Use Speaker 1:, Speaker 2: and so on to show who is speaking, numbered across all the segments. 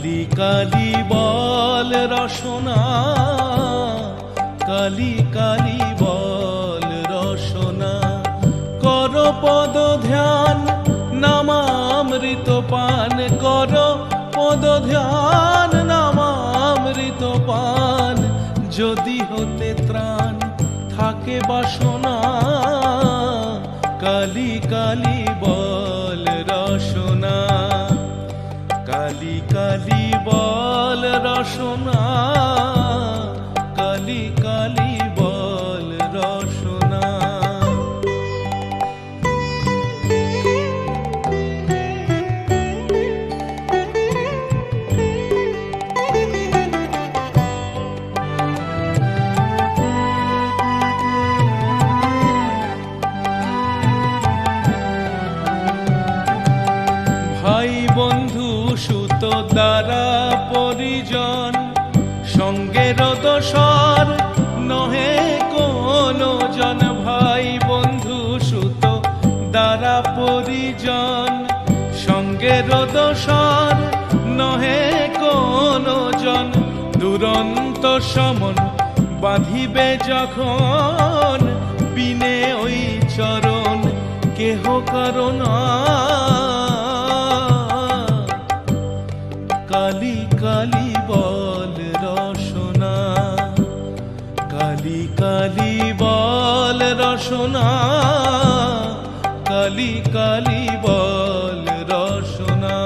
Speaker 1: কালি কালি বল রসনা, কালি কালি বল রসনা। কর পদ ধ্যান নামামৃত পান, কর পদ ধ্যান নামামৃত পান। যদি হতে ত্রাণ থাকে বাসনা, কালি কালি বল রসনা, কালি কালি বল রসনা, কালি কালি বল রসনা। ভাই বন্ধু সুত দ্বারা পরিজন, সঙ্গের দোসর নহে কোনো জন। ভাই বন্ধু সুত দ্বারা পরিজন, সঙ্গের দোসর নহে কোনো জন। দুরন্ত সমন বাঁধিবে যখন, বিনে ওই চরণ কেহ কারণা। কালি কালি বল রসনা, কালি কালি বল রসনা, কালি কালি বল রসনা।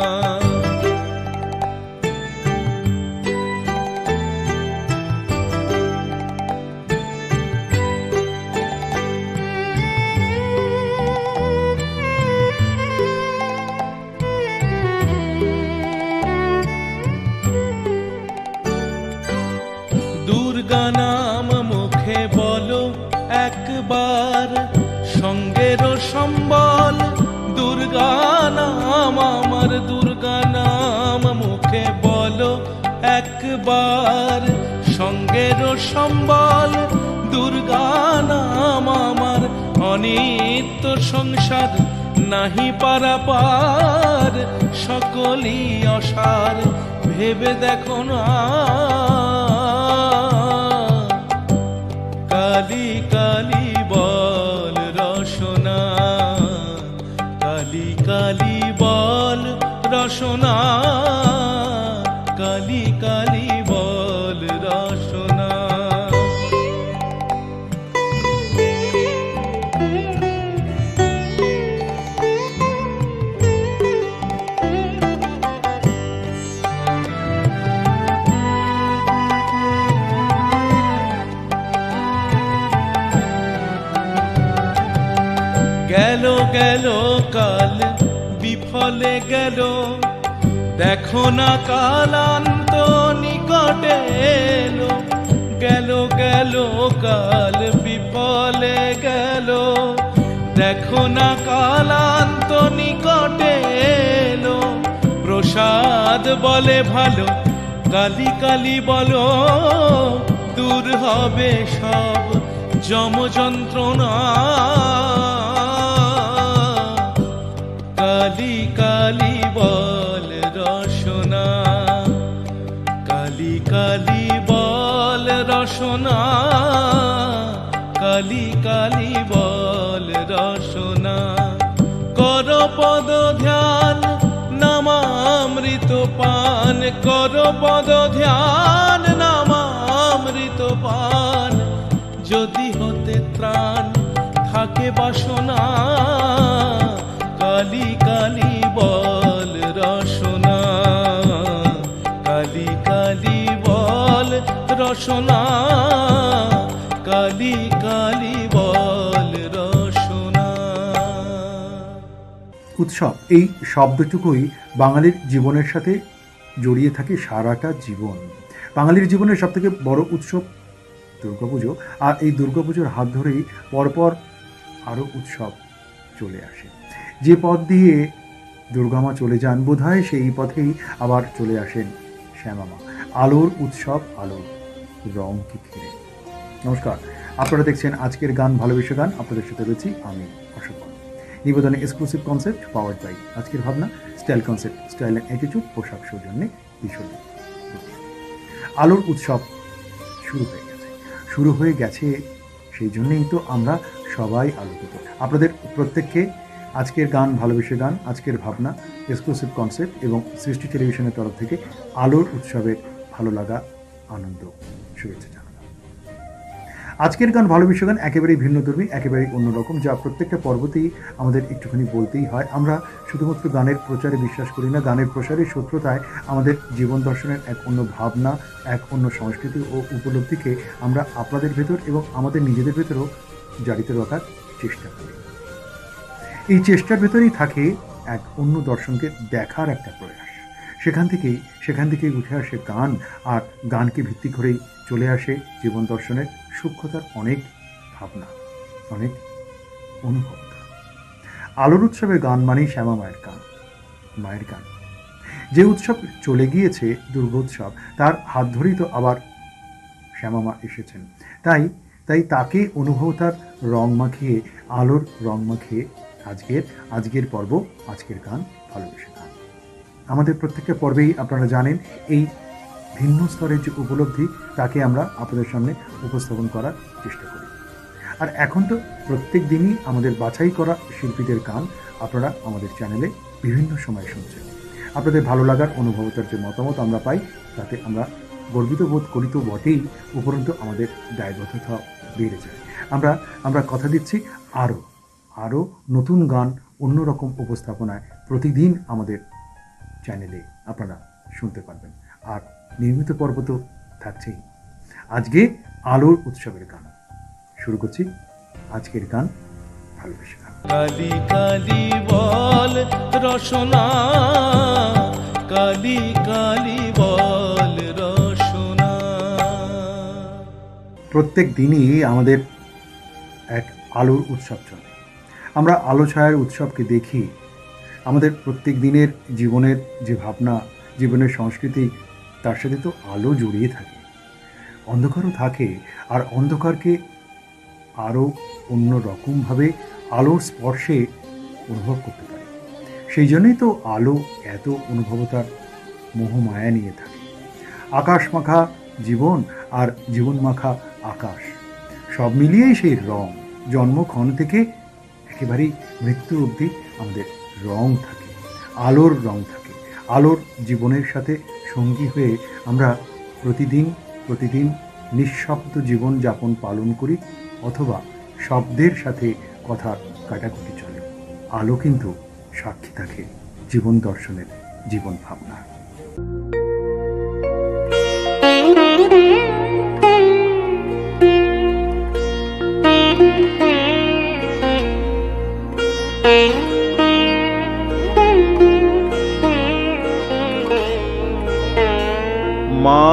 Speaker 1: দুর্গা নাম মুখে বলো একবার, সঙ্গের সম্বল দুর্গা নাম আমার। দুর্গা নাম মুখে বলো একবার, সঙ্গের সম্বল দুর্গা নাম আমার। অনিত্য সংসার নাহি পারাপার, সকলই অসার ভেবে দেখো না। কালি কালি বল রসনা, কালি কালি বল রসনা, কালি কালি বল রসনা। গেল গেল কাল বিফলে গেল, দেখো না কালান্ত নিকটে এলো। গেল গেল কাল বিফলে গেল, দেখো না কালান্ত নিকটে এলো। প্রসাদ বলে ভালো, কালি কালি বলো, দূর হবে সব যম যন্ত্রণা। কালি কালি বল রসনা, কালি কালি বল রসনা, কালি কালি বল রসনা। কর পদ ধ্যান নামামৃত পান, কর পদ ধ্যান নামামৃত পান। যদি হতে ত্রাণ থাকে বাসনা, কালি কালি বল রসনা, কালি কালি বল রসনা, কালি কালি বল রসনা।
Speaker 2: উৎসব এই শব্দটুকুই বাঙালির জীবনের সাথে জড়িয়ে থাকে সারাটা জীবন। বাঙালির জীবনের সবথেকে বড় উৎসব দুর্গাপুজো, আর এই দুর্গাপুজোর হাত ধরেই পরপর আরও উৎসব চলে আসে। যে পথ দিয়ে দুর্গামা চলে যান, বোধহয় সেই পথেই আবার চলে আসেন শ্যামামা। আলোর উৎসব, আলোর রংকে ঘিরে। নমস্কার, আপনারা দেখছেন আজকের গান ভালোবেসে গান। আপনাদের সাথে রয়েছি আমি অশোক। নিবেদনে এক্সক্লুসিভ কনসেপ্ট পাওয়ার্ড বাই আজকের ভাবনা, style concept, style and attitude পোশাক সৌজন্যে ভীষণ দুঃখিত। আলোর উৎসব শুরু হয়ে গেছে, সেই জন্যই তো আমরা সবাই আলোকিত। আপনাদের প্রত্যেককে আজকের গান, ভালোবেসে গান, আজকের ভাবনা, এক্সক্লুসিভ কনসেপ্ট এবং সৃষ্টি টেলিভিশনের তরফ থেকে আলোর উৎসবের ভালো লাগা, আনন্দ, শুভেচ্ছা জানালাম। আজকের গান, ভালোবেসে গান একেবারেই ভিন্নধর্মী, একেবারেই অন্যরকম, যা প্রত্যেকটা পর্বতেই আমাদের একটুখানি বলতেই হয়। আমরা শুধুমাত্র গানের প্রচারে বিশ্বাস করি না, গানের প্রসারের সূত্রতায় আমাদের জীবন দর্শনের এক অন্য ভাবনা, এক অন্য সংস্কৃতি ও উপলব্ধিকে আমরা আপনাদের ভেতর এবং আমাদের নিজেদের ভেতরও জারিত রাখার চেষ্টা করি। এই চেষ্টার ভেতরেই থাকে এক অন্য দর্শনকে দেখার একটা প্রয়াস। সেখান থেকেই উঠে আসে গান, আর গানকে ভিত্তি করেই চলে আসে জীবন দর্শনের সূক্ষ্মতার অনেক ভাবনা, অনেক অনুভব। আলোর উৎসবের গান মানেই শ্যামা মায়ের গান, মায়ের গান। যে উৎসব চলে গিয়েছে, দুর্গোৎসব, তার হাত ধরেই তো আবার শ্যামা মা এসেছেন। তাই তাকে অনুভবতার রং মাখিয়ে, আলোর রং মাখিয়ে আজকের পর্ব, আজকের গান, ভালোবেসে গান। আমাদের প্রত্যেকটা পর্বেই আপনারা জানেন এই ভিন্ন স্তরের যে উপলব্ধি, তাকে আমরা আপনাদের সামনে উপস্থাপন করার চেষ্টা করি। আর এখন তো প্রত্যেক দিনই আমাদের বাছাই করা শিল্পীদের গান আপনারা আমাদের চ্যানেলে বিভিন্ন সময় শুনছেন। আপনাদের ভালো লাগার, অনুভবতার যে মতামত আমরা পাই, তাতে আমরা গর্বিত বোধ করি তো বটেই, উপরন্তু আমাদের দায়বদ্ধতা বেড়ে যায়। আমরা কথা দিচ্ছি আরও নতুন গান, অন্যরকম উপস্থাপনায় প্রতিদিন আমাদের চ্যানেলে আপনারা শুনতে পারবেন। আর নিয়মিত পর্ব তো থাকছেই। আজকে আলোর উৎসবের গান শুরু করছি, আজকের গান, ভালোবেসে গান।
Speaker 1: কালি কালি বল রসনা, কালি কালি বল রসনা।
Speaker 2: প্রত্যেক দিনই আমাদের এক আলোর উৎসব চলে। আমরা আলো ছায়ার উৎসবকে দেখি। আমাদের প্রত্যেক দিনের জীবনের যে ভাবনা, জীবনের সংস্কৃতি, তার সাথে তো আলো জড়িয়ে থাকে, অন্ধকারও থাকে। আর অন্ধকারকে আরও অন্য রকমভাবে আলোর স্পর্শে অনুভব করতে পারি। সেই জন্যই তো আলো এত অনুভবতার মোহমায়া নিয়ে থাকে। আকাশ মাখা জীবন আর জীবন মাখা আকাশ, সব মিলিয়েই সেই রং। জন্মক্ষণ থেকে একেবারেই মৃত্যু অবধি আমাদের রং থাকে, আলোর রং থাকে। আলোর জীবনের সাথে সঙ্গী হয়ে আমরা প্রতিদিন নিঃশব্দ জীবন যাপন পালন করি, অথবা শব্দের সাথে কথার কাটাকুটি চলে। আলো কিন্তু সাক্ষী থাকে জীবন দর্শনের, জীবন ভাবনার।
Speaker 3: মা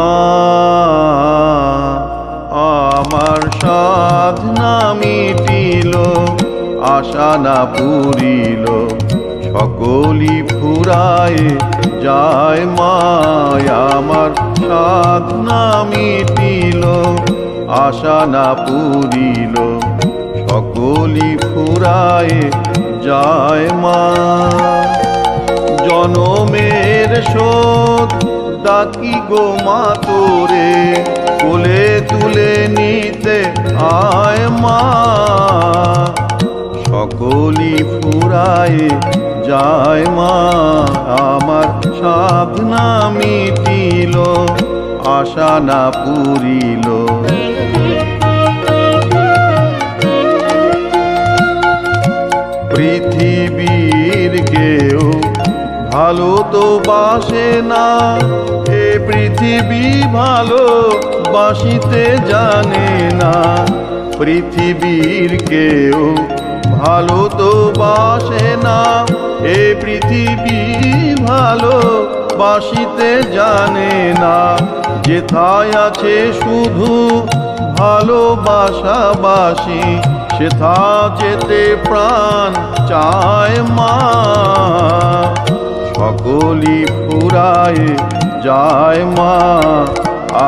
Speaker 3: আমার সাধনা মিটিল, আশা না পুরিল, সকলি ফুরায় যায়। মায় আমার সাধনা মিটিল, আশা না পুরিল, সকলি ফুরায় যায়। মা জনমের শোধ ডাকি গো মা তোরে, কোলে তুলে নিতে আয়। মা সকলি ফুরায় যায়। মা আমার সাধনা মিটিল, আশা না পুরিল। পৃথিবীর কেউ ভালো তো বাসে না, এ পৃথিবী ভালো বাসিতে জানে না। পৃথিবীর কেউ ভালো তো বাসে না, এ পৃথিবী ভালো বাসিতে জানে না। যেথায় আছে শুধু ভালোবাসাবাসি, সেথা যেতে প্রাণ চায়। মা সকলি ফুরায় যায়। মা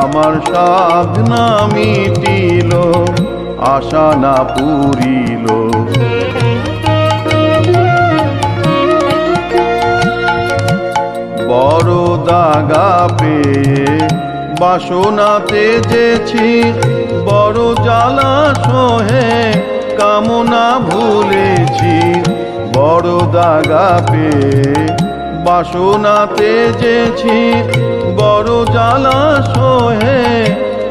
Speaker 3: আমার সাধনা মিটিল, আশা না পুরিল। বড় দাগা পেয়ে বাসনাতে যেছি, বড় জ্বালা সহে কামনা ভুলেছি। বড় দাগা পেয়ে বাসনাতে যেছি, বড় জ্বালা সহে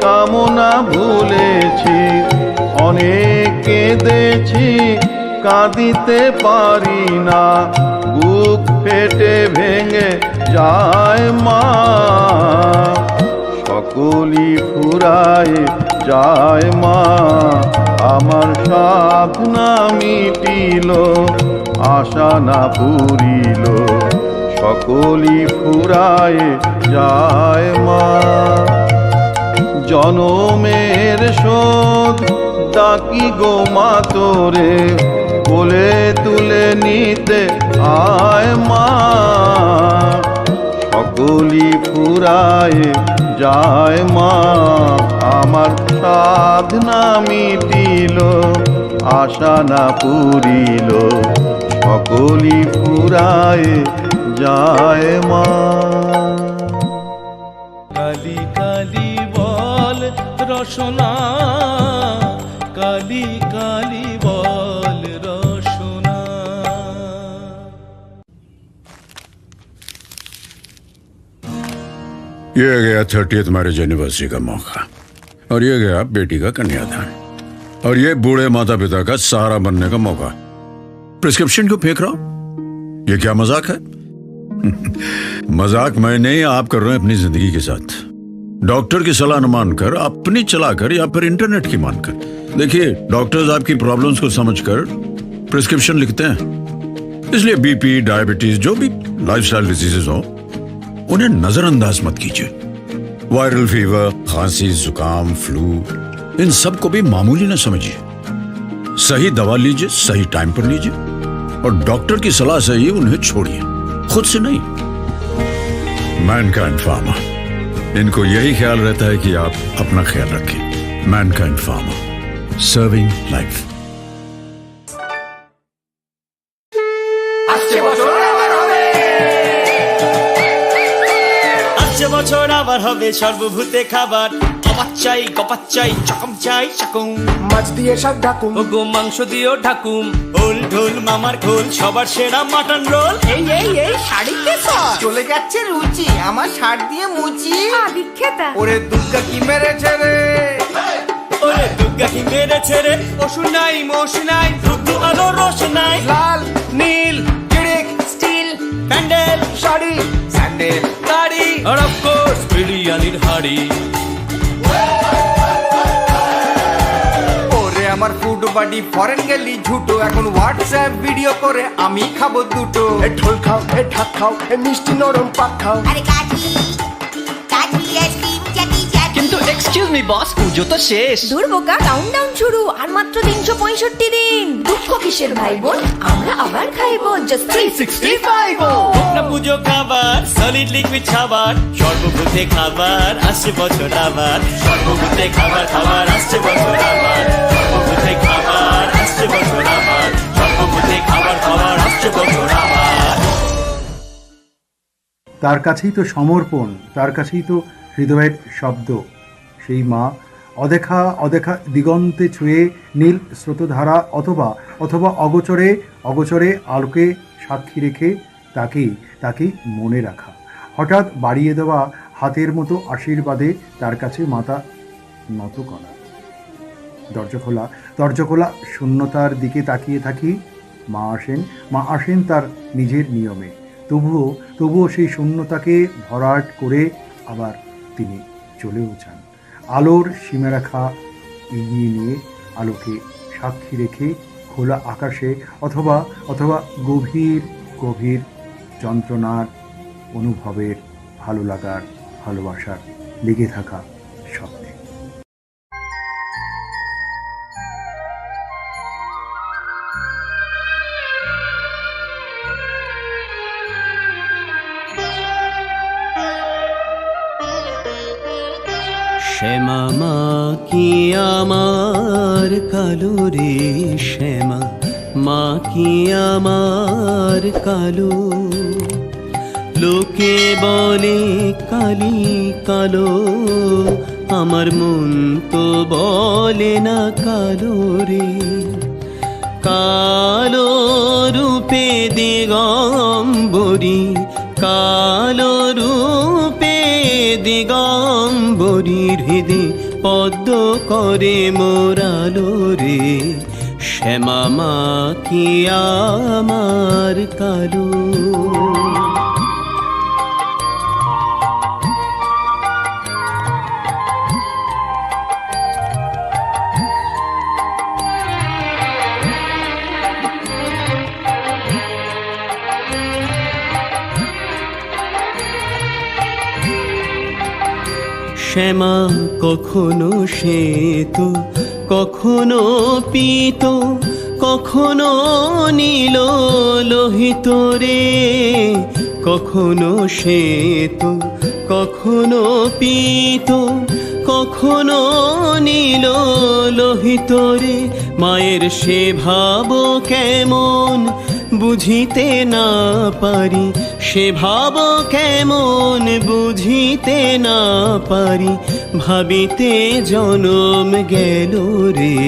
Speaker 3: কামনা ভুলেছি। অনেক কেঁদেছি, কাঁদিতে পারি না, বুক ফেটে ভেঙে যায় মা। সকলই ফুরায় যায় মা, আমার সাধনা মিটিল, আশা না পুরিল। সকলই ফুরায় যায় মা। জনমের শোধ ডাকি গো মা তোরে, কোলে তুলে নিতে আয় মা। সকলই ফুরায় যায় মা, আমার সাধনা মিটিল, আশা না পুরিল। সকলই ফুরায় যায় মা।
Speaker 1: কালি কালি বল রসনা, কালি কালি বল রসনা।
Speaker 4: ये गया 30th मैरिज एनिवर्सरी का मौका, और ये गया बेटी का कन्यादान, और ये बूढ़े माता पिता का सहारा बनने का मौका। प्रिस्क्रिप्शन क्यों फेंक रहा हूं? ये क्या मजाक है? मजाक मैं नहीं, आप कर रहे हैं अपनी जिंदगी के साथ। डॉक्टर की सलाह न मानकर, अपनी चलाकर या फिर इंटरनेट की मानकर। देखिए, डॉक्टर्स आपकी प्रॉब्लम्स को समझकर प्रिस्क्रिप्शन लिखते हैं, इसलिए बीपी, डायबिटीज, जो भी लाइफस्टाइल डिजीजेस हो, उन्हें नजरअंदाज मत कीजिए। वायरल फीवर, खांसी, जुकाम, फ्लू, इन सब को भी मामूली न समझिए। सही दवा लीजिए, सही टाइम पर लीजिए, और डॉक्टर की सलाह से ही उन्हें छोड़िए, खुद से नहीं। मैनकाइंड फार्मा, इनको यही ख्याल रहता है कि आप अपना ख्याल रखें। Mankind pharma, serving life.
Speaker 5: বছর আবার হবে সর্বভূতে খাবার, কপাত চাই কপাত চাই, চকম চাই চকম,
Speaker 6: মাছ দিয়ে শাক ডাকুম,
Speaker 5: ও গো মাংস দিয়েও ঢাকুম, ওল ঢোল মামার খোল, সবার সেরা মাটন রোল।
Speaker 7: এই এই এই শাড়িতে সর
Speaker 6: চলে যাচ্ছে রুচি আমার শার্ট দিয়ে মুচি।
Speaker 7: বিখ্যাতা
Speaker 6: ওরে দুর্গা কি মেরেছে রে,
Speaker 5: ওরে দুর্গা কি মেরেছে রে,
Speaker 6: পশু নাই মশু নাই,
Speaker 5: রুদ্র আলো রোশ নাই,
Speaker 6: লাল নীল চিড়িক
Speaker 7: স্টিল
Speaker 5: প্যান্ডেল
Speaker 6: শাড়ি স্যান্ডেল
Speaker 5: গাড়ি, আর অফ কোর্স বিরিয়ানির হাড়ি।
Speaker 6: ওরে আমার ফুড বাডি ফরেন গেলি ঝুটো, এখন হোয়াটসঅ্যাপ ভিডিও করে আমি খাবো দুটো। এ ঢোল খাও, এ ঢাক খাও, এ মিষ্টি নরম পাক খাও।
Speaker 7: আরে কাঠি কাঠি আইসক্রিম চাটি চাটি।
Speaker 5: কিন্তু এক্সকিউজ মি বস, পুজো তো শেষ।
Speaker 7: দূর বোকা, কাউন্টডাউন শুরু, আর মাত্র 365 দিন। দুঃখ কিসের ভাই বোন, আমরা আবার খাইবো জাস্ট 365।
Speaker 5: না পুজো খাবার, সলিড লিকুইড খাবার, সর্বভূতে খাবার আসছে বছর আবার। সর্বভূতে খাবার খাবার আসছে বছর আবার। সর্বভূতে খাবার আসছে বছর আবার। সর্বভূতে খাবার খাবার আসছে বছর আবার।
Speaker 2: তার কাছেই তো সমর্পণ, তার কাছেই তো হৃদয়ের শব্দ। সেই মা অদেখা অদেখা দিগন্তে ছুঁয়ে নীল স্রোতধারা, অথবা অথবা অগোচরে অগোচরে আলোকে সাক্ষী রেখে তাকেই মনে রাখা। হঠাৎ বাড়িয়ে দেওয়া হাতের মতো আশীর্বাদে তার কাছে মাথা নত করা। দরজা খোলা শূন্যতার দিকে তাকিয়ে থাকি। মা আসেন তার নিজের নিয়মে। তবুও সেই শূন্যতাকে ভরাট করে আবার তিনি চলেও যান। আলোর সীমারেখা এগিয়ে নিয়ে, আলোকে সাক্ষী রেখে খোলা আকাশে, অথবা গভীর গভীর যন্ত্রণার অনুভবের, ভালো লাগার, ভালোবাসার লেগে থাকা স্বপ্নে।
Speaker 5: শ্যামা মা কি আমার কালো রে, শ্যামা মা কি আমার কালো, লোকে বলে কালি কালো, আমার মন তো বলে না কালো রে। কালো রূপে দিগম্বরী, কালো রূপে দিগম্বরী, হৃদে পদ্ম করে মোরালো রে। শ্যামা মা কি আমার কালো। শ্যামা কখনো শ্বেত, কখনো পীত, কখনো নীল লোহিত রে। কখনো শ্বেত, কখনো পীত, কখনো নীল লোহিত রে। মায়ের সে ভাব কেমন বুঝিতে না পারি, সে ভাব কেমন বুঝিতে না পারি। ভাবিতে জনম গেল রে।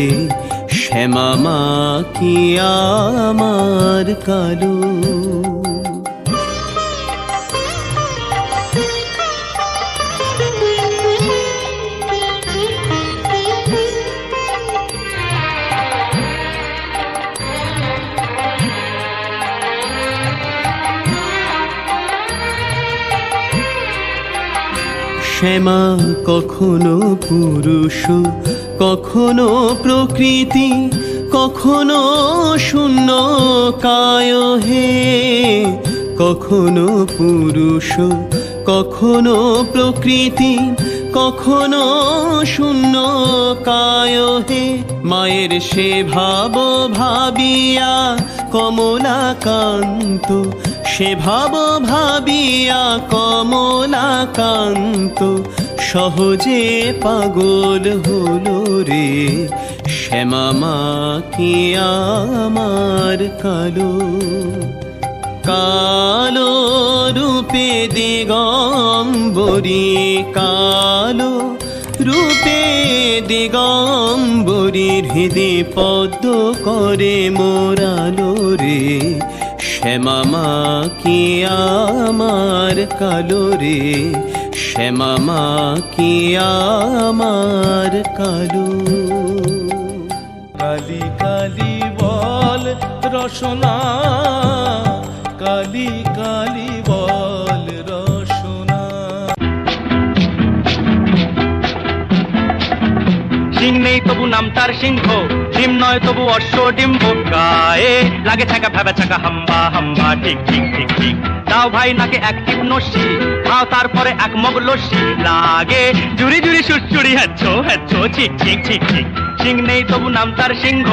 Speaker 5: শ্যামা মা কি আমার কালো। শ্যামা কখনো পুরুষ, কখনো প্রকৃতি, কখনো শূন্য কায় হে। কখনো পুরুষ, কখনো প্রকৃতি, কখনো শূন্য কায় হে। মায়ের সে ভাব ভাবিয়া কমলাকান্ত, সে ভাব ভাবিয়া কমলাকান্ত, সহজে পাগল হলো রে। শ্যামা মা কি আমার কালো। কালো রূপে দিগম্বরী, কালো রূপে দিগম্বরী, হৃদে পদ্ম করে মোরালো রে। শ্যামা মা কি আমার কালো রে। শ্যামা মা কি আমার কালো।
Speaker 1: কালি কালি বল রসনা, কালি কালি বল রসনা।
Speaker 8: সিং নেই তবু নাম তার সিংহ, ডিম নয় তবু অশ্ব ডিম্ব। গায়ে লাগে ছাকা ভেবে ছাকা হাম্বা হাম্বা, ঠিক ঠিক ঠিক ঠিক। দাও ভাই নাকে এক টিপ নস্যি, খাও তারপরে এক মগ লস্যি। লাগে জুড়ি জুড়ি সুরচুরি, হ্যাচ্ছো হ্যাচ্ছো, ঠিক ঠিক ঠিক ঠিক। সিং নেই তবু নাম তার সিংহ,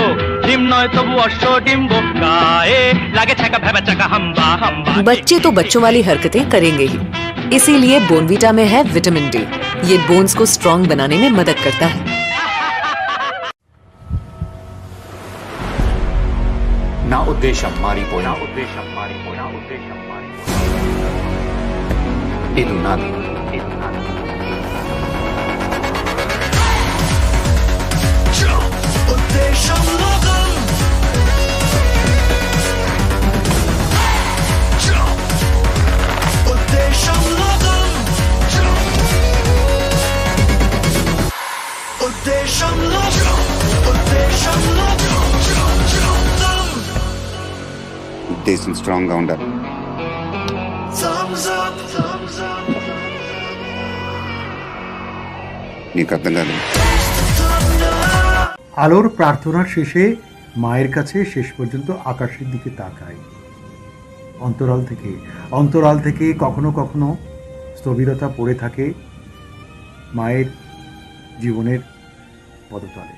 Speaker 8: ডিম নয় তবু অশ্ব ডিম্ব। গায়ে লাগে ছাকা ভেবে ছাকা হাম্বা হাম্বা।
Speaker 9: बच्चे तो बच्चों वाली हरकतें करेंगे ही, इसीलिए बोनवीटा में है विटामिन डी। ये बोन्स को स्ट्रॉन्ग बनाने में मदद करता है।
Speaker 10: నా ఉద్దేశం మారిపోయినా, ఉద్దేశం మారిపోయినా, ఉద్దేశం మారిపోయినా. ఇది నాది, ఇది నాది. ఉద్దేశం లోకం, ఉద్దేశం లోకం, ఉద్దేశం లోకం, ఉద్దేశం లోకం.
Speaker 11: ఉద్దేశం స్ట్రాంగ్ గా ఉండాలి. నీకు అర్థం కాదు.
Speaker 2: আলোর প্রার্থনার শেষে মায়ের কাছে শেষ পর্যন্ত আকাশের দিকে তাকাই। অন্তরাল থেকে কখনো কখনো স্থবিরতা পড়ে থাকে মায়ের জীবনের পদতলে।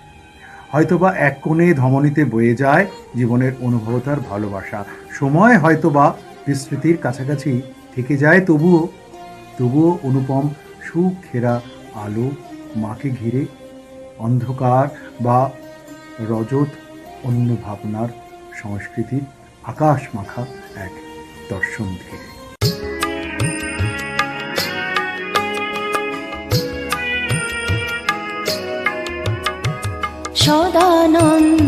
Speaker 2: হয়তোবা এক কোণে ধমনীতে বয়ে যায় জীবনের অনুভবতার ভালোবাসা। সময় হয়তোবা বিস্মৃতির কাছাকাছি থেকে যায়, তবুও অনুপম সুখ ঘেরা আলো মাকে ঘিরে অন্ধকার বা রজত অন্য ভাবনার সংস্কৃতির আকাশ মাখা এক দর্শন ঘিরে।
Speaker 7: সদানন্দময়ী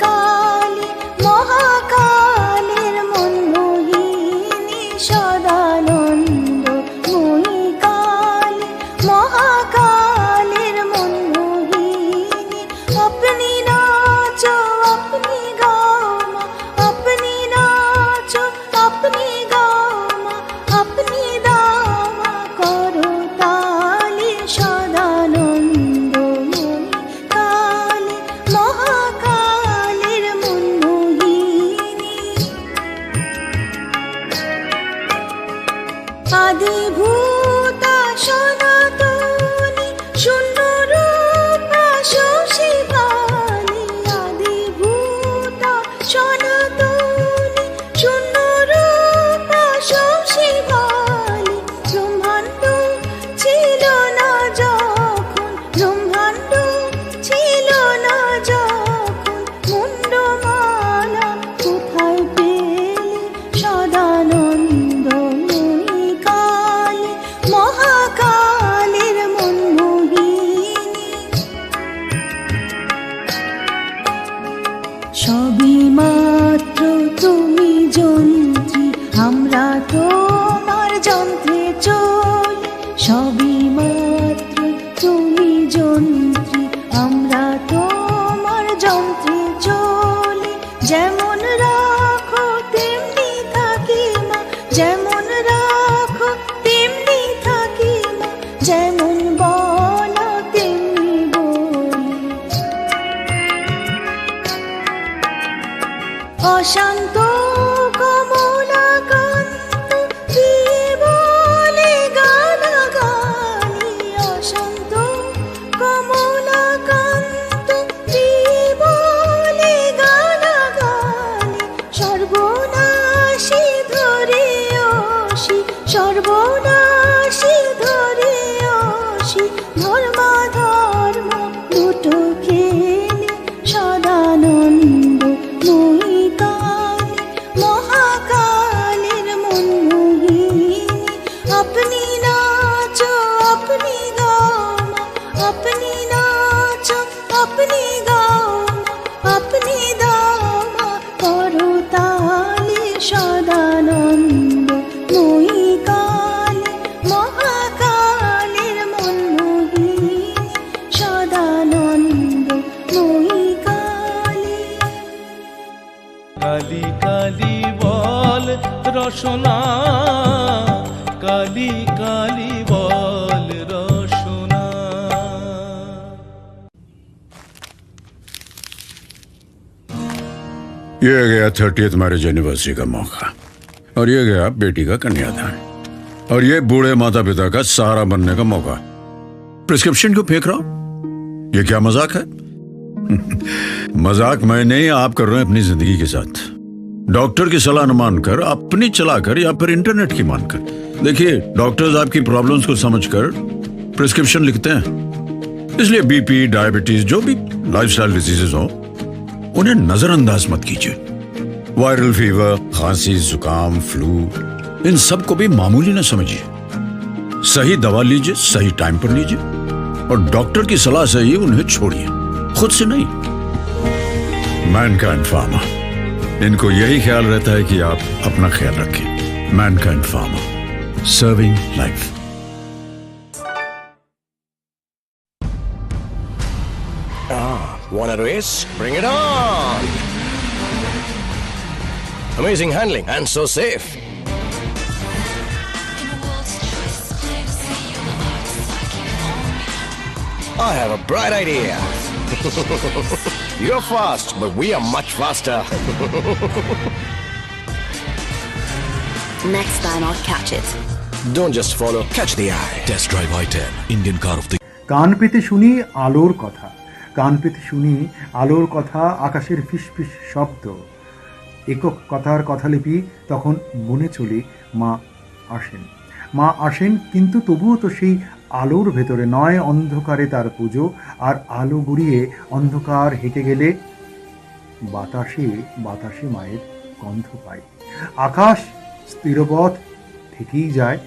Speaker 7: কালী মহাকালের মনমোহিনী সদানন্দময়ী কালী মহাকালের মনমোহিনী আপনি নাচো আপনি গাও মা আপনি নাচো আপনি গাও মা আপনি দাও মা করো তালি সদানন্দময়ী কালী মহাকালের মনমোহিনী আদিভূতা সনাতনী শূন্য রূপা শশীবালী আদিভূতা সনাতনী শূন্য রূপা শশীবালী ব্রহ্মাণ্ড ছিল না যখন ব্রহ্মাণ্ড ছিল না যখন মুন্ডমালা কোথায় পেলে সদানন্দময়ী কালী মহাকালের মনমোহিনী সবই মাত্র তুমি যন্ত্রী আমরা তোমার যন্ত্রে চলি সবই মাত্র তুমি যন্ত্রী আমরা তোমার যন্ত্রে চলি যেমন রাখো তেমনি থাকি মা যেমন রাখো তেমনি থাকি মা যেমন বলো তেমনি বলি অশান্ত কমলাকান্ত বলে গালাগালি অশান্ত কমলাকান্ত বলে গালাগালি সর্বনাশী ধরে অসি সর্বনাশী ধরে অসি ধর্মাধর্ম দুটো খেলে সদানন্দময়ী কালী মহাকালের মনমোহিনী আপনি নাচো আপনি গাও মা আপনি নাচো আপনি গাও মা আপনি দাও মা করো তালি সদানন্দময়ী কালী মহাকালের মনমোহিনী সদানন্দময়ী কালী
Speaker 1: কালি কালি বল রসনা কালি কালি বল রসনা
Speaker 4: ये गया 30th मैरिज एनिवर्सरी का मौका और ये गया बेटी का कन्यादान और ये बूढ़े माता पिता का सहारा बनने का मौका। प्रिस्क्रिप्शन क्यों फेंक रहा हूं? ये क्या मजाक है? मजाक मैं नहीं, आप कर रहे हैं अपनी जिंदगी के साथ। डॉक्टर की सलाह न मानकर अपनी चलाकर या फिर इंटरनेट की मानकर। देखिए, डॉक्टर्स आपकी प्रॉब्लम्स को समझकर प्रिस्क्रिप्शन लिखते हैं, इसलिए बीपी, डायबिटीज, जो भी लाइफस्टाइल डिजीजेस हो उन्हें नजरअंदाज मत कीजिए। वायरल फीवर, खांसी, जुकाम, फ्लू, इन सब को भी मामूली न समझिए। सही दवा लीजिए, सही टाइम पर लीजिए और डॉक्टर की सलाह से ही उन्हें छोड़िए, खुद से नहीं। मैनकाइंड फार्मा, इनको यही ख्याल रहता है कि आप अपना ख्याल रखें। Mankind pharma, serving life.
Speaker 12: Want a race? Bring it on! Amazing handling and so safe. I have a bright idea. You're fast, but we are much faster.
Speaker 13: Next time I'll catch it.
Speaker 12: Don't just follow, catch the eye.
Speaker 10: Test Drive i10, Indian car of the
Speaker 2: কান পেতে শুনি আলোর কথা, কান পেতে শুনি আলোর কথা, আকাশের ফিসফিস শব্দ, একক কথার কথালিপি, তখন মনে চলে মা আসেন। মা আসেন, কিন্তু তবুও তো সেই আলোর ভেতরে নয়, অন্ধকারে তার পুজো। আর আলো গড়িয়ে অন্ধকার হেঁটে গেলে বাতাসে বাতাসে মায়ের গন্ধ পাই। আকাশ স্থিরপথ থেকেই যায়,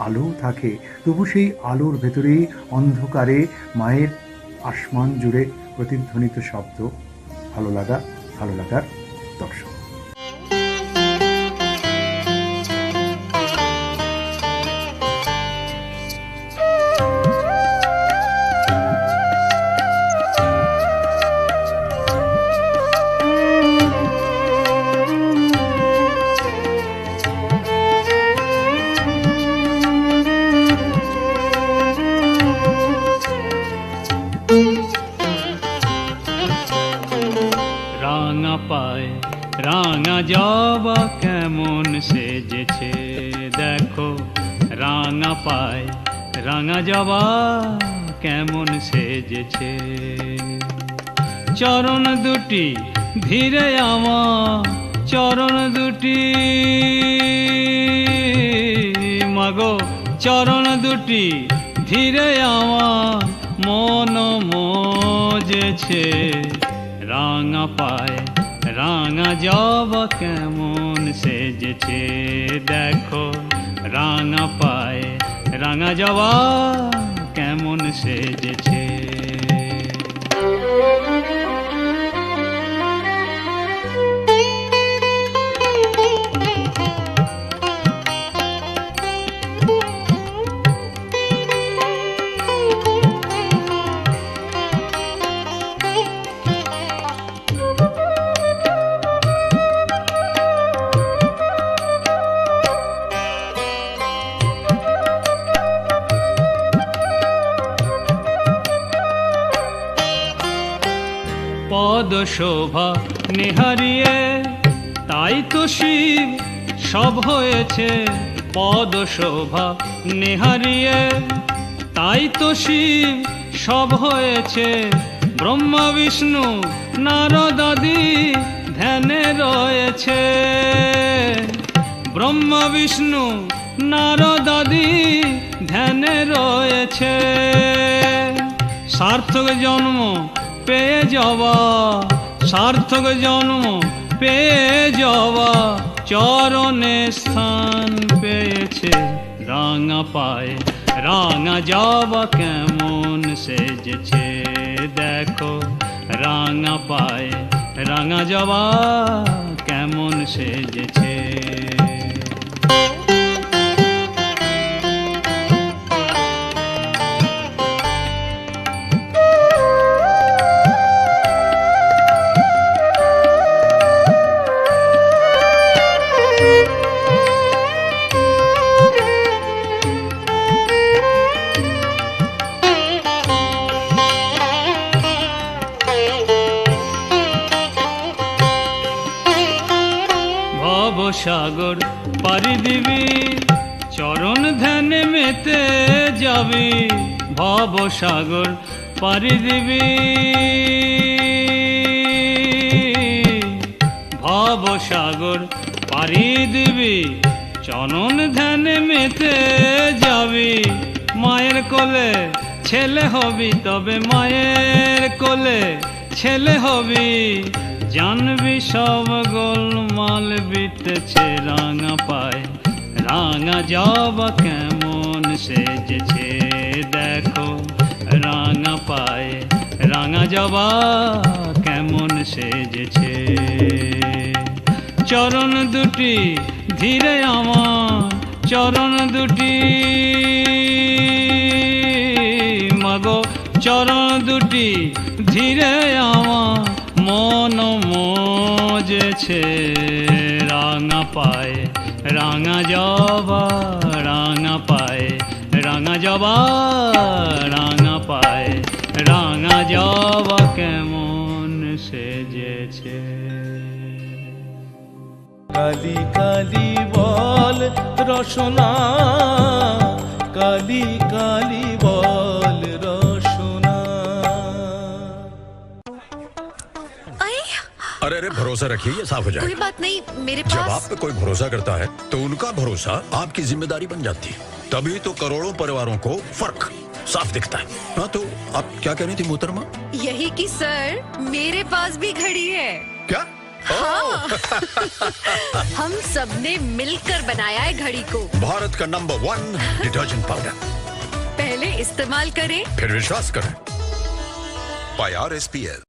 Speaker 2: আলো থাকে, তবু সেই আলোর ভেতরেই অন্ধকারে মায়ের আসমান জুড়ে প্রতিধ্বনিত শব্দ, ভালো লাগা, ভালো লাগার দর্শন।
Speaker 8: রাঙা পায় রাঙা জবা কেমন সেজেছে দেখো, রাঙা পায় রাঙা জবা কেমন সেজেছে। চরণ দুটি ধীরে আমার, চরণ দুটি মাগো, চরণ দুটি ধীরে আমার মন মজেছে। রাঙা পায় রাঙা জবা কেমন সেজেছে দেখো, রাঙা পায় রাঙা জবা কেমন সেজেছে। পদ শোভা নিহারিয়ে তাই তো শিব সব হয়েছে। পদ শোভা নিহারিয়ে তাই তো শিব সব হয়েছে। ব্রহ্মা বিষ্ণু নারদাদি ধ্যানে রয়েছে। ব্রহ্মা বিষ্ণু নারদাদি ধ্যানে রয়েছে। সার্থক জন্ম পেয়ে যাওয়া, সার্থক জন্ম পেয়ে যাওয়া, চরণে স্থান পেয়েছে। রাঙা পায় রাঙা জবা কেমন সেজেছে দেখো, রাঙা পায় রাঙা জবা কেমন সেজেছে। সাগর পারি দিবি, চরণ ধ্যানে মেতে যাবি। ভব সাগর পারি দিবি, ভব সাগর পারি দিবি, চরণ ধ্যানে মেতে যাবি। মায়ের কোলে ছেলে হবি, তবে মায়ের কোলে ছেলে হবি। জানবি সব গোলমাল বিতেছে। রাঙা পায় রাঙা জবা কেমন সেজেছে দেখো, রাঙা পায় রাঙা জবা কেমন সেজেছে। চরণ দুটি ধীরে আমার, চরণ দুটি মাগো, চরণ দুটি ধীরে আমার মন মজেছে। রাঙা পায় রাঙা জবা, রাঙা পায় রাঙা জবা, রাঙা পায় রাঙা জবা কেমন সেজেছে।
Speaker 1: কালি কালি বল রসনা, কালি কালি বল রসনা।
Speaker 10: अरे अरे भरोसा रखिए, ये साफ हो जाएगा।
Speaker 7: कोई बात नहीं, मेरे
Speaker 10: जब
Speaker 7: पास
Speaker 10: आप पे कोई भरोसा करता है तो उनका भरोसा आपकी जिम्मेदारी बन जाती है। तभी तो करोड़ों परिवारों को फर्क साफ दिखता है। हाँ, तो आप क्या कह रही थी मोहतरमा?
Speaker 7: यही कि सर मेरे पास भी घड़ी है।
Speaker 10: क्या?
Speaker 7: हाँ। हम सबने मिलकर बनाया है घड़ी को।
Speaker 10: भारत का नंबर 1 डिटर्जेंट पाउडर।
Speaker 7: पहले इस्तेमाल करें,
Speaker 10: फिर विश्वास करें। by RSPL.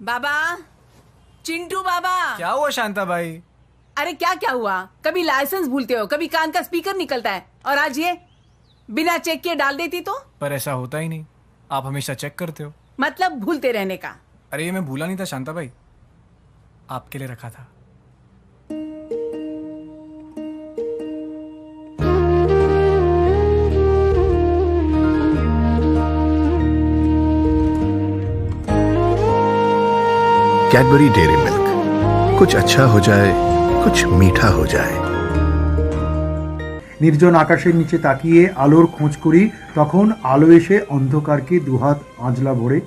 Speaker 13: बाबा, चिंटू बाबा।
Speaker 14: क्या हुआ शांता भाई?
Speaker 13: अरे क्या क्या हुआ? कभी लाइसेंस भूलते हो, कभी कान का स्पीकर निकलता है, और आज ये बिना चेक किए डाल देती तो?
Speaker 14: पर ऐसा होता ही नहीं, आप हमेशा चेक करते हो।
Speaker 13: मतलब भूलते रहने का।
Speaker 14: अरे ये मैं भूला नहीं था शांता भाई, आपके लिए रखा था।
Speaker 12: कैडबरी डेयरी मिल्क, कुछ अच्छा हो जाए, कुछ मीठा हो जाए।
Speaker 2: নির্জন আকাশের নিচে তাকিয়ে আলোর খোঁজ করি, তখন আলো এসে অন্ধকারকে দুহাত আঁজলা ভরে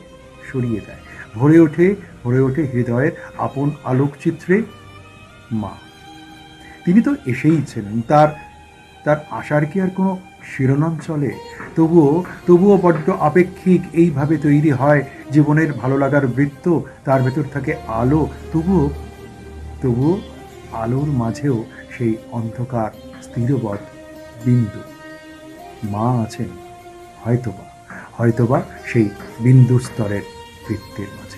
Speaker 2: সরিয়ে দেয়। ভরে ওঠে হৃদয়ের আপন আলোকচিত্রে মা। তিনি তো এসেইছিলেন, তার আশার কি আর কোনো শিরোনাম চলে? তবুও বড্ড আপেক্ষিক এইভাবে তৈরি হয় জীবনের ভালো লাগার বৃত্ত। তার ভেতর থাকে আলো, তবুও আলোর মাঝেও সেই অন্ধকার স্থিরবৎ বিন্দু। মা আছেন হয়তোবা সেই বিন্দু স্তরের বৃত্তের মাঝে।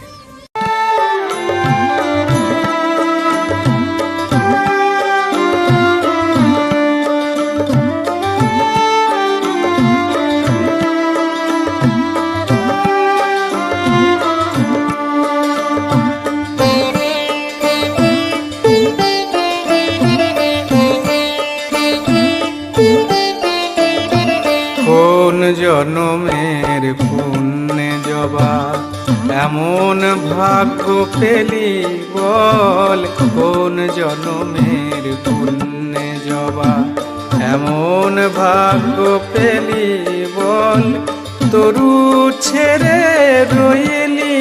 Speaker 1: জনমের পুণ্যে জবা এমন ভাগ্য পেলি বল, কোন জনমের পুণ্যে জবা এমন ভাগ্য পেলি বল, তরু ছেড়ে রইলি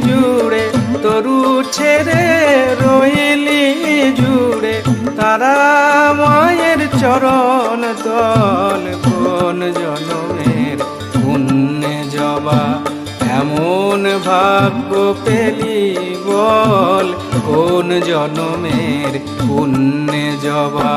Speaker 1: জুড়ে, তরু ছেড়ে রইলি জুড়ে, তারা মায়ের চরণ দল, কোন জনমের পুণ্যে জবা এমন ভাগ্য পেলি বল, কোন জনমের পুণ্যে জবা।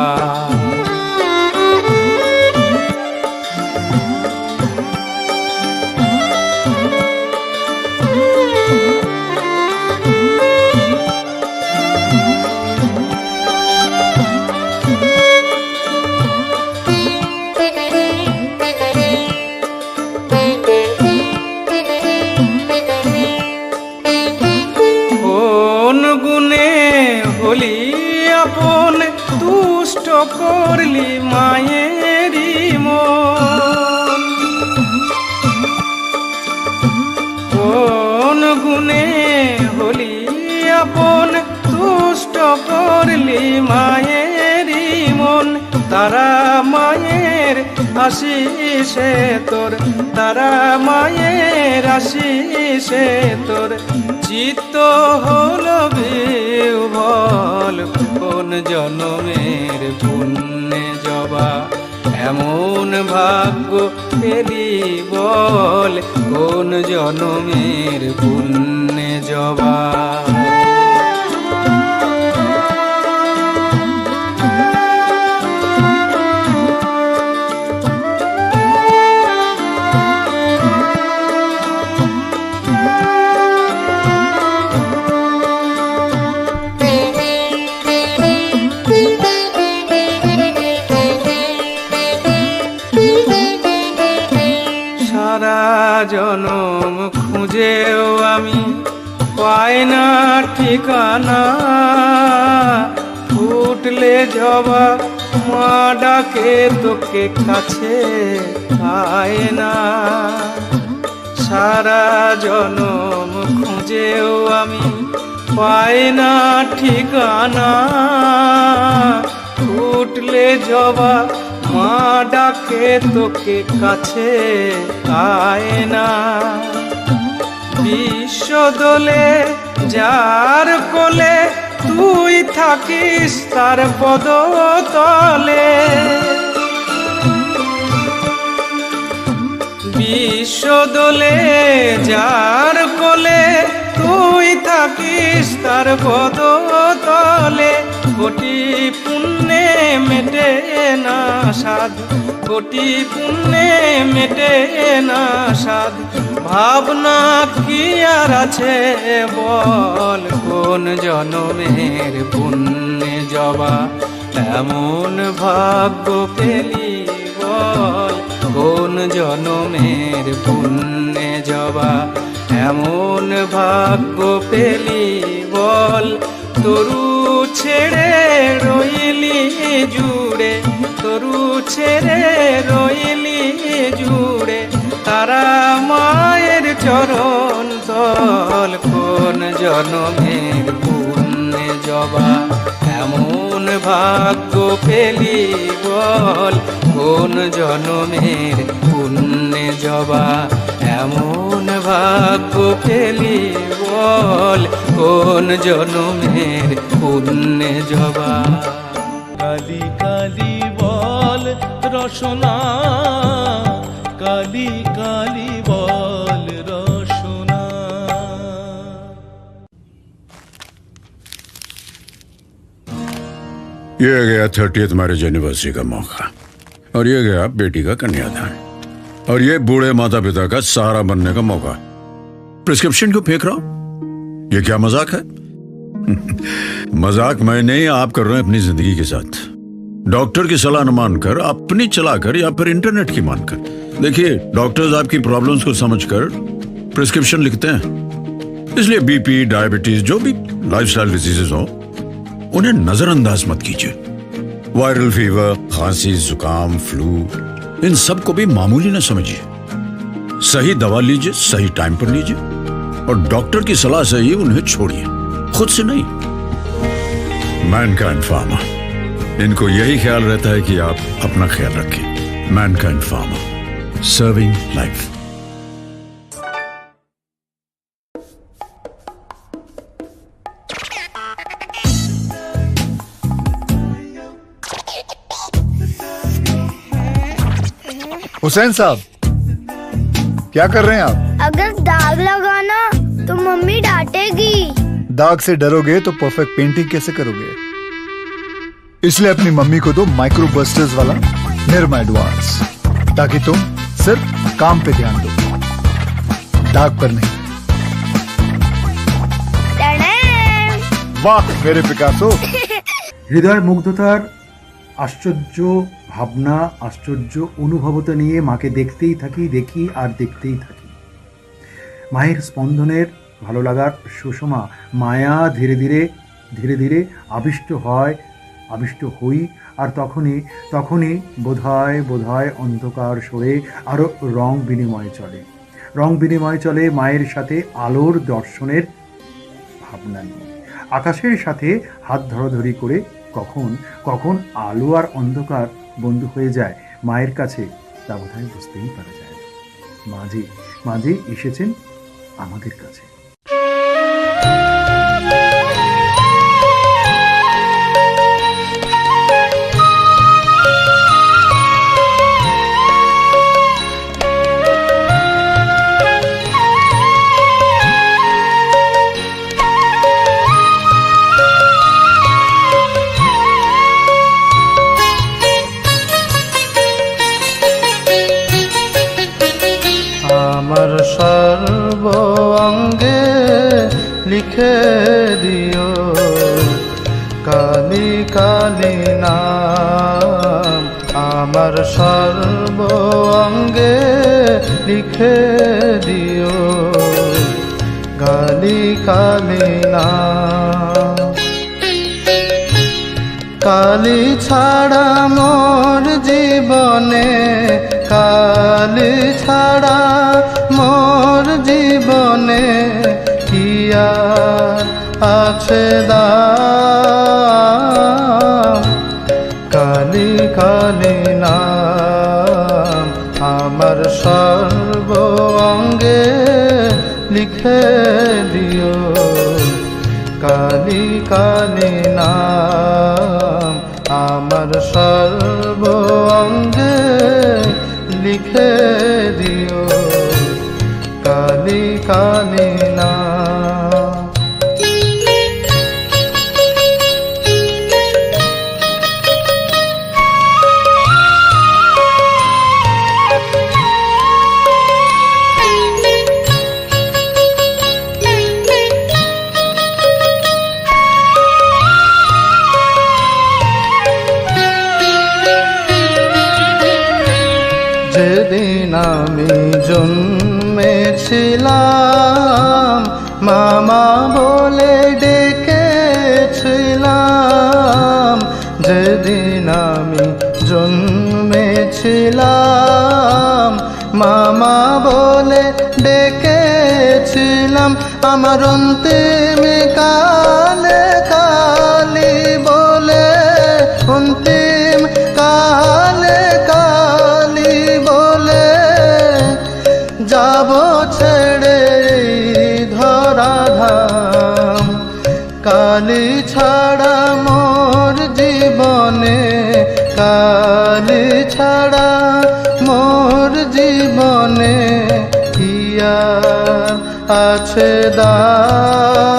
Speaker 1: করলি মায়েরি মন, কোন গুণে হলি আপন তুষ্ট করলি মায়েরি মন, তারা মায়ের আশিসে তোর, তারা মায়ের আশিসে তোর, চিত্ত হল বিহ্বল, কোন জনমের পুণ্যে জবা এমন ভাগ্য পেলি বল, কোন জনমের পুণ্যে জবা। জনম খুঁজেও আমি পাই না ঠিকানা, ফুটলে জবা মা ডাকে তোকে কাছে পায় না, সারা জনম খুঁজেও আমি পাই না ঠিকানা, ফুটলে জবা মা ডাকে তোকে কাছে পায় না, বিশ্ব দোলে যার কোলে তুই থাকিস তার পদতলে, বিশ্ব দোলে যার কোলে তুই থাকিস তার পদতলে, কোটি পুণ্যে মেটে না সাধ কোটি পুণ্যে মেটে না সাধ, ভাবনা কি আর আছে বল, কোন জনমের পুণ্যে জবা এমন ভাগ্য পেলি বল, কোন জনমের পুণ্যে জবা এমন ভাগ্য পেলি বল, তরু ছেড়ে রইলি জুড়ে, তরু ছেড়ে রইলি জুড়ে, তারা মায়ের চরণ তল, কোন জনমের পুণ্যে জবা এমন ভাগ্য পেলি বল, কোন জনমের পুণ্যে জবা এমন ভাগ্য পেলি বল, কোন জনমের পুণ্যে জবা।
Speaker 5: কালি কালি বল রসনা, কালি কালি বল রসনা।
Speaker 4: ये गया 30th मैरिज एनिवर्सरी का मौका, और ये गया बेटी का कन्यादान, और ये बूढ़े माता पिता का सहारा बनने का मौका। प्रिस्क्रिप्शन को फेंक रहा हूं? ये क्या मजाक है? मजाक मैं नहीं, आप कर रहे हैं अपनी जिंदगी के साथ। डॉक्टर की सलाह न मानकर अपनी चलाकर या फिर इंटरनेट की मानकर। देखिए, डॉक्टर्स आपकी प्रॉब्लम्स को समझकर प्रिस्क्रिप्शन लिखते हैं, इसलिए बीपी, डायबिटीज, जो भी लाइफस्टाइल डिजीजेस हो उन्हें नजरअंदाज मत कीजिए। वायरल फीवर, खांसी, जुकाम, फ्लू, इन सब को भी मामूली न समझिए। सही दवा लीजिए, सही टाइम पर लीजिए, और डॉक्टर की सलाह से ही उन्हें छोड़िए, खुद से नहीं। मैनकाइंड फार्मा, इनको यही ख्याल रहता है कि आप अपना ख्याल रखें। Mankind pharma, serving life.
Speaker 15: Hussain साहब, क्या कर रहे हैं आप?
Speaker 16: अगर दाग लगाना तो मम्मी डांटेगी।
Speaker 15: दाग से डरोगे तो परफेक्ट पेंटिंग कैसे करोगे? इसलिए अपनी मम्मी को दो माइक्रो बस्टर्स वाला निरमा एडवांस, ताकि तुम सिर्फ काम पे ध्यान दो, दाग पर नहीं। वाह मेरे पिकासो।
Speaker 2: হৃদয় মুগ্ধতার আশ্চর্য ভাবনা, আশ্চর্য অনুভবতা নিয়ে মাকে দেখতেই থাকি, দেখি আর দেখতেই থাকি। মায়ের স্পন্দনের ভালো লাগার সুষমা মায়া ধীরে ধীরে ধীরে ধীরে আবিষ্ট হই, আর তখনই বোধহয় অন্ধকার সরে আরও রং বিনিময় চলে মায়ের সাথে আলোর দর্শনের ভাবনা নিয়ে। আকাশের সাথে হাত ধরাধরি করে কখন আলো আর অন্ধকার বন্ধু হয়ে যায় মায়ের কাছে, তা বোধহয় বুঝতেই পারা যায় না। মাঝে এসেছেন আমাদের কাছে।
Speaker 5: আমার সর্ব অঙ্গে লিখে দিও কালি কালি নাম, আমার সর্ব অঙ্গে লিখে দিও কালি কালি নাম। কালি ছাড়া মোর জীবনে, কালি ছাড়া মোর জীবনে কি আর আছে দাম। কালি কালি নাম আমার সর্ব অঙ্গে লিখে দিও কালি কালি নাম আমার সর্ব অঙ্গে লিখে দিও কালি কালি নাম।
Speaker 17: যেদিন আমি জন্মেছিলাম মামা বলে ডেকেছিলাম, যেদিন আমি জন্মেছিলাম মামা বলে ডেকেছিলাম, আমার অন্তিম কালে কালি বলে, অন্তিম কালে কালি বলে যাব ছেড়ে ধরাধাম। কালি ছাড়া মোর জীবনে, কালি ছাড়া মোর জীবনে কি আর আছে দাম।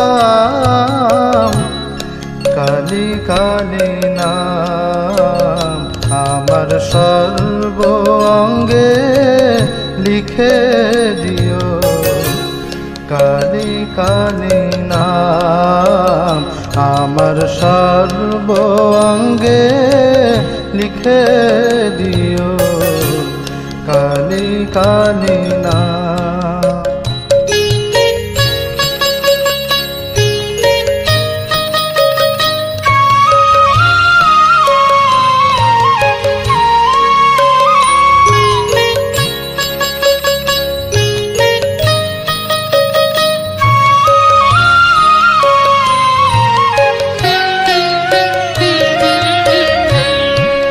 Speaker 17: কালি কালি নাম আমার সর্ব অঙ্গে লিখে দিও, কালি কালি নাম আমার সর্ব অঙ্গে লিখে দিও, কালি কালি নাম।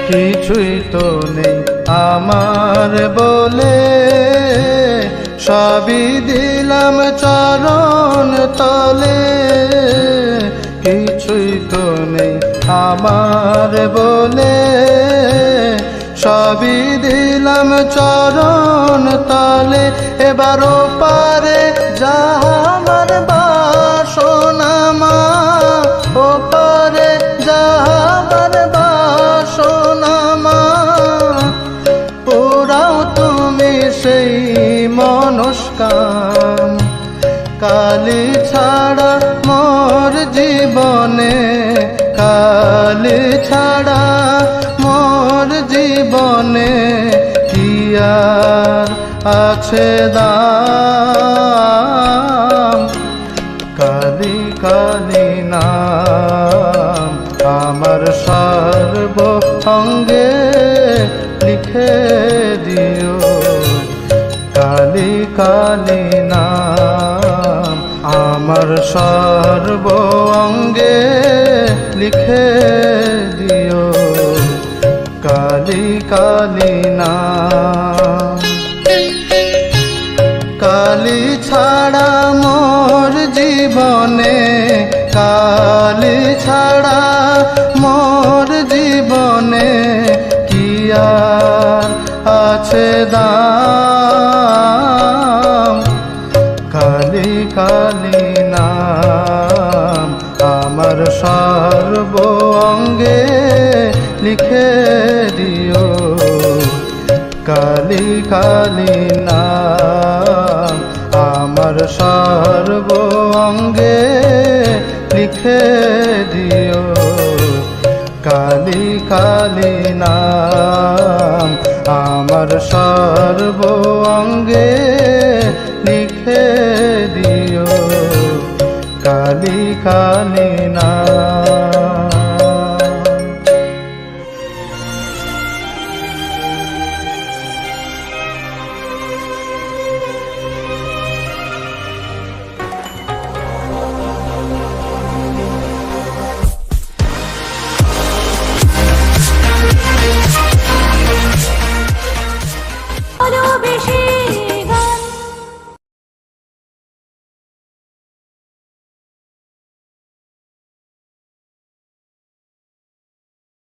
Speaker 17: কিছুই তো নেই আমার বলে, সবই দিলাম চরণ তলে। কিছুই তো নেই আমার বলে, সবই দিলাম চরণ তলে। এবারও পারে যা আমার বাসনা মা, ও পারে যা আমার বাসনা মা, পুরাও তুমি সেই মনস্কাম। কালি ছাড়া মোর জীবনে, কালি ছাড়া মোর জীবনে কি আর আছে দাম। কালি কালি নাম আমার সর্ব অঙ্গে লিখে দিও, কালি কালি নাম আমার সর্ব অঙ্গে লিখে দিও, কালি কালি নাম। কালি ছাড়া মোর জীবনে, কালি ছাড়া মোর জীবনে কি আর আছে দাম। কালি কালি নাম আমার সর্ব অঙ্গে লিখে দিও, কালি কালি নাম আমার সর্ব অঙ্গে লিখে দিও, কালি কালি নাম আমার সর্ব অঙ্গে লিখে দিও, কালি কালি নাম।